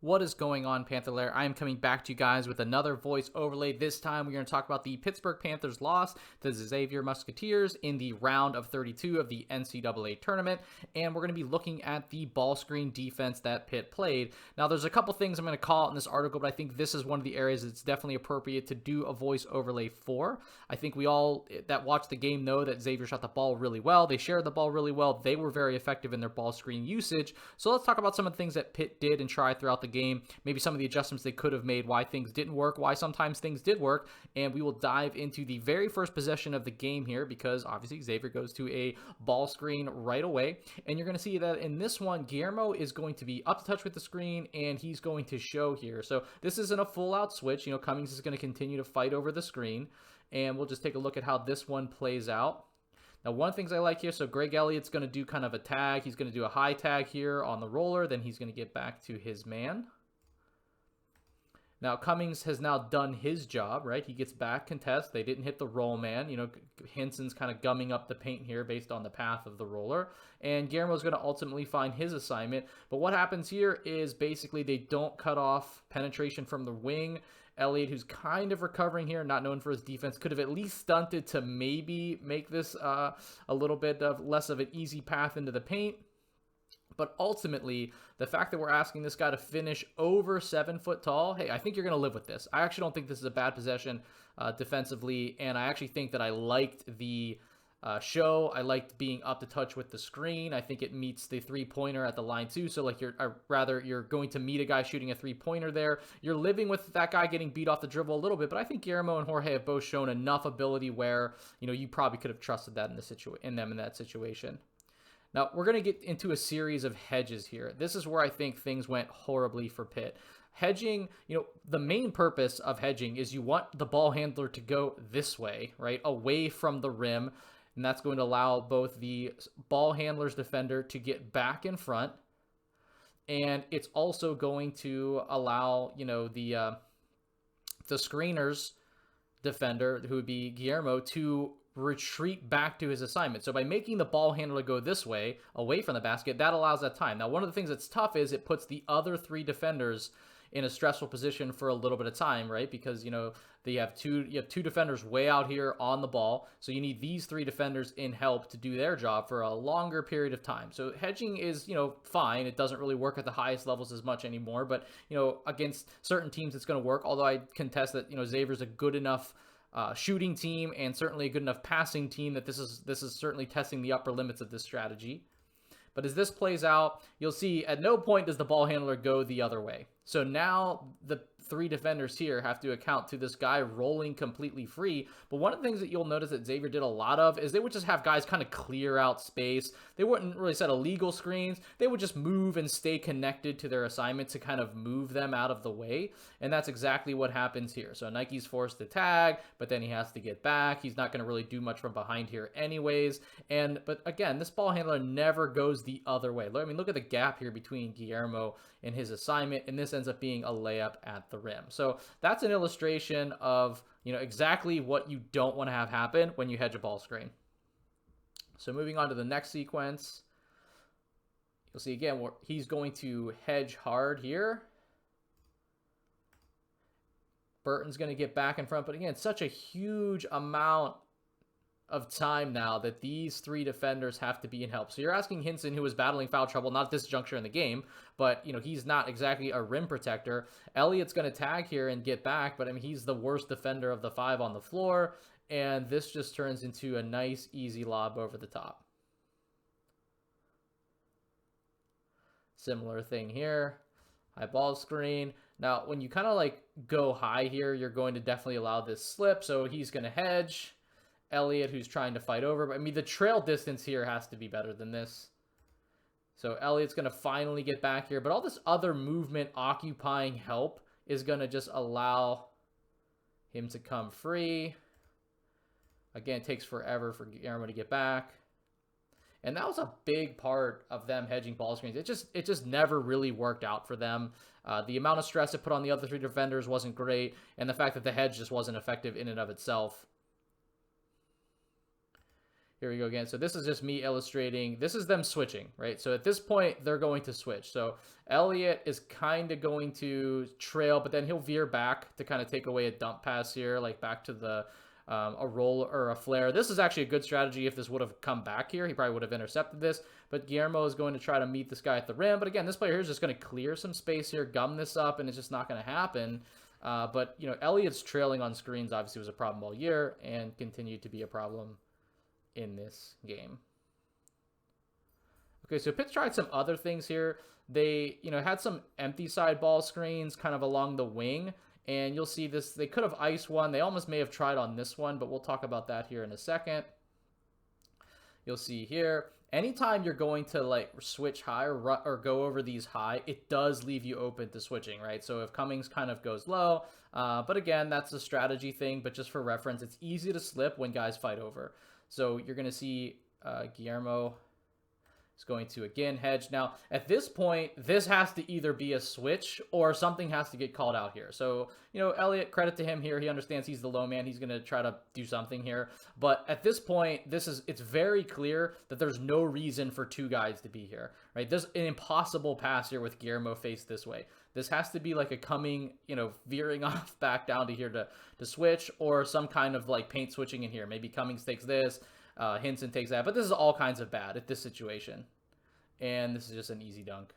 What is going on, Panther Lair? I am coming back to you guys with another voice overlay. This time we're going to talk about the Pittsburgh Panthers loss to the Xavier Musketeers in the round of 32 of the NCAA tournament. And we're going to be looking at the ball screen defense that Pitt played. Now, there's a couple things I'm going to call out in this article, but I think this is one of the areas that's definitely appropriate to do a voice overlay for. I think we all that watched the game know that Xavier shot the ball really well. They shared the ball really well. They were very effective in their ball screen usage. So let's talk about some of the things that Pitt did and tried throughout the game, maybe some of the adjustments they could have made, why things didn't work, why sometimes things did work, and we will dive into the very first possession of the game here because obviously Xavier goes to a ball screen right away, and you're going to see that in this one, Guillermo is going to be up to touch with the screen, and he's going to show here. So this isn't a full-out switch. Cummings is going to continue to fight over the screen, and we'll just take a look at how this one plays out. Now, one of the things I like here, so Greg Elliott's going to do kind of a tag. He's going to do a high tag here on the roller. Then he's going to get back to his man. Now, Cummings has now done his job, right? He gets back contest. They didn't hit the roll man. Hinson's kind of gumming up the paint here based on the path of the roller. And Guillermo's going to ultimately find his assignment. But what happens here is basically they don't cut off penetration from the wing. Elliott, who's kind of recovering here, not known for his defense, could have at least stunted to maybe make this a little bit of less of an easy path into the paint. But ultimately, the fact that we're asking this guy to finish over 7 foot tall, hey, I think you're going to live with this. I actually don't think this is a bad possession defensively, and I actually think that I liked the show. I liked being up to touch with the screen. I think it meets the three-pointer at the line too. So like you're going to meet a guy shooting a three-pointer there. You're living with that guy getting beat off the dribble a little bit, but I think Guillermo and Jorge have both shown enough ability where you probably could have trusted that in that situation. Now, we're going to get into a series of hedges here. This is where I think things went horribly for Pitt. Hedging, the main purpose of hedging is you want the ball handler to go this way, right, away from the rim, and that's going to allow both the ball handler's defender to get back in front, and it's also going to allow, the screener's defender, who would be Guillermo, to retreat back to his assignment. So by making the ball handler go this way, away from the basket, that allows that time. Now, one of the things that's tough is it puts the other three defenders in a stressful position for a little bit of time, right? Because, you have two defenders way out here on the ball. So you need these three defenders in help to do their job for a longer period of time. So hedging is, fine. It doesn't really work at the highest levels as much anymore, but, against certain teams, it's going to work. Although I contest that, Xavier's a good enough shooting team and certainly a good enough passing team that this is certainly testing the upper limits of this strategy. But as this plays out, you'll see at no point does the ball handler go the other way. So now the three defenders here have to account to this guy rolling completely free. But one of the things that you'll notice that Xavier did a lot of is they would just have guys kind of clear out space. They wouldn't really set illegal screens. They would just move and stay connected to their assignment to kind of move them out of the way. And that's exactly what happens here. So Nike's forced to tag, but then he has to get back. He's not going to really do much from behind here anyways. But again, this ball handler never goes the other way. I mean, look at the gap here between Guillermo and his assignment, and this ends up being a layup at the rim. So that's an illustration of, exactly what you don't want to have happen when you hedge a ball screen. So moving on to the next sequence, you'll see again where he's going to hedge hard here. Burton's going to get back in front, but again, such a huge amount of time now that these three defenders have to be in help. So you're asking Hinson, who is battling foul trouble, not at this juncture in the game, but he's not exactly a rim protector. Elliott's going to tag here and get back, but I mean, he's the worst defender of the five on the floor, and this just turns into a nice, easy lob over the top. Similar thing here. High ball screen. Now, when you kind of go high here, you're going to definitely allow this slip, so he's going to hedge. Elliott, who's trying to fight over, but I mean, the trail distance here has to be better than this. So Elliott's going to finally get back here, but all this other movement occupying help is going to just allow him to come free. Again, it takes forever for Guillermo to get back. And that was a big part of them hedging ball screens. It just never really worked out for them. The amount of stress it put on the other three defenders wasn't great, and the fact that the hedge just wasn't effective in and of itself. Here we go again. So this is just me illustrating. This is them switching, right? So at this point, they're going to switch. So Elliott is kind of going to trail, but then he'll veer back to kind of take away a dump pass here, like back to the a roll or a flare. This is actually a good strategy. If this would have come back here, he probably would have intercepted this. But Guillermo is going to try to meet this guy at the rim. But again, this player here is just going to clear some space here, gum this up, and it's just not going to happen. But, you know, Elliott's trailing on screens obviously was a problem all year and continued to be a problem in this game. Okay, so Pitt tried some other things here. They, you know, had some empty side ball screens kind of along the wing. And you'll see this, they could have iced one. They almost may have tried on this one, but we'll talk about that here in a second. You'll see here, anytime you're going to like switch high or go over these high, it does leave you open to switching, right? So if Cummings kind of goes low, but again, that's a strategy thing, but just for reference, it's easy to slip when guys fight over. So you're going to see Guillermo is going to again hedge. Now, at this point, this has to either be a switch or something has to get called out here. So, you know, Elliott, credit to him here. He understands he's the low man. He's going to try to do something here. But at this point, it's very clear that there's no reason for two guys to be here, right? There's an impossible pass here with Guillermo faced this way. This has to be like a coming, you know, veering off back down to here to switch, or some kind of like paint switching in here. Maybe Cummings takes this. Hinson takes that, but this is all kinds of bad at this situation. And this is just an easy dunk.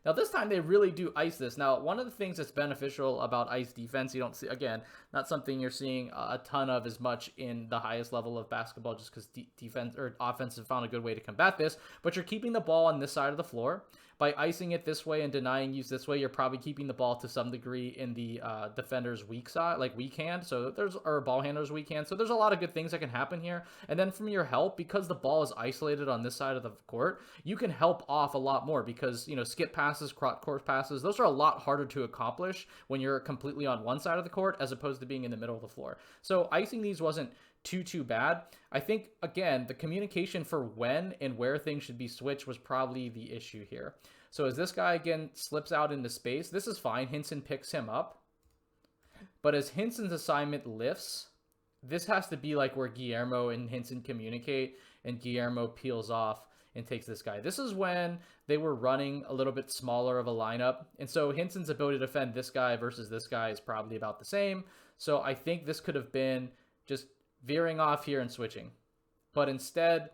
Now, this time they really do ice this. Now, one of the things that's beneficial about ice defense, you don't see, again, not something you're seeing a ton of as much in the highest level of basketball, just because defense or offense have found a good way to combat this, but you're keeping the ball on this side of the floor. By icing it this way and denying use this way, you're probably keeping the ball to some degree in the defender's weak side, like weak hand. So or ball handler's weak hand. So there's a lot of good things that can happen here. And then from your help, because the ball is isolated on this side of the court, you can help off a lot more because, you know, skip passes, court passes, those are a lot harder to accomplish when you're completely on one side of the court as opposed to being in the middle of the floor. So icing these wasn't too bad. I think, again, the communication for when and where things should be switched was probably the issue here. So as this guy, again, slips out into space, this is fine. Hinson picks him up. But as Hinson's assignment lifts, this has to be like where Guillermo and Hinson communicate, and Guillermo peels off and takes this guy. This is when they were running a little bit smaller of a lineup. And so Hinson's ability to defend this guy versus this guy is probably about the same. So I think this could have been just veering off here and switching. But instead,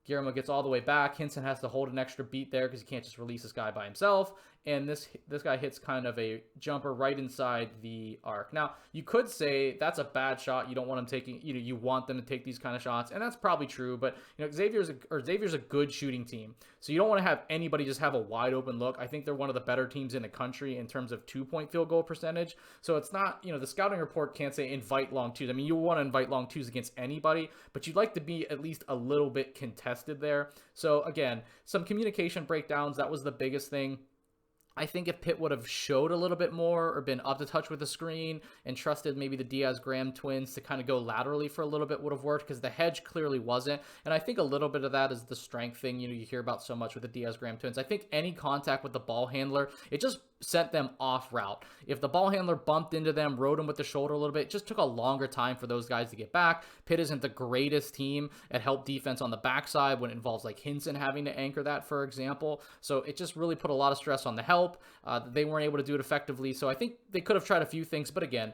Guillermo gets all the way back. Hinson has to hold an extra beat there because he can't just release this guy by himself. And this guy hits kind of a jumper right inside the arc. Now, you could say that's a bad shot. You don't want him taking, you know, you want them to take these kind of shots. And that's probably true. But, you know, Xavier's a good shooting team. So you don't want to have anybody just have a wide open look. I think they're one of the better teams in the country in terms of 2-point field goal percentage. So it's not, you know, the scouting report can't say invite long twos. I mean, you want to invite long twos against anybody, but you'd like to be at least a little bit contested there. So again, some communication breakdowns. That was the biggest thing. I think if Pitt would have showed a little bit more or been up to touch with the screen and trusted maybe the Diaz-Graham twins to kind of go laterally for a little bit would have worked, because the hedge clearly wasn't. And I think a little bit of that is the strength thing, you know, you hear about so much with the Diaz-Graham twins. I think any contact with the ball handler, it just sent them off route. If the ball handler bumped into them, rode them with the shoulder a little bit, it just took a longer time for those guys to get back. Pitt isn't the greatest team at help defense on the backside when it involves like Hinson having to anchor that, for example. So it just really put a lot of stress on the help. They weren't able to do it effectively. So I think they could have tried a few things, but again,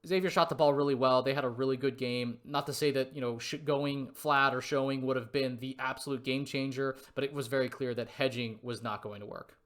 Xavier shot the ball really well. They had a really good game. Not to say that, you know, going flat or showing would have been the absolute game changer, but it was very clear that hedging was not going to work.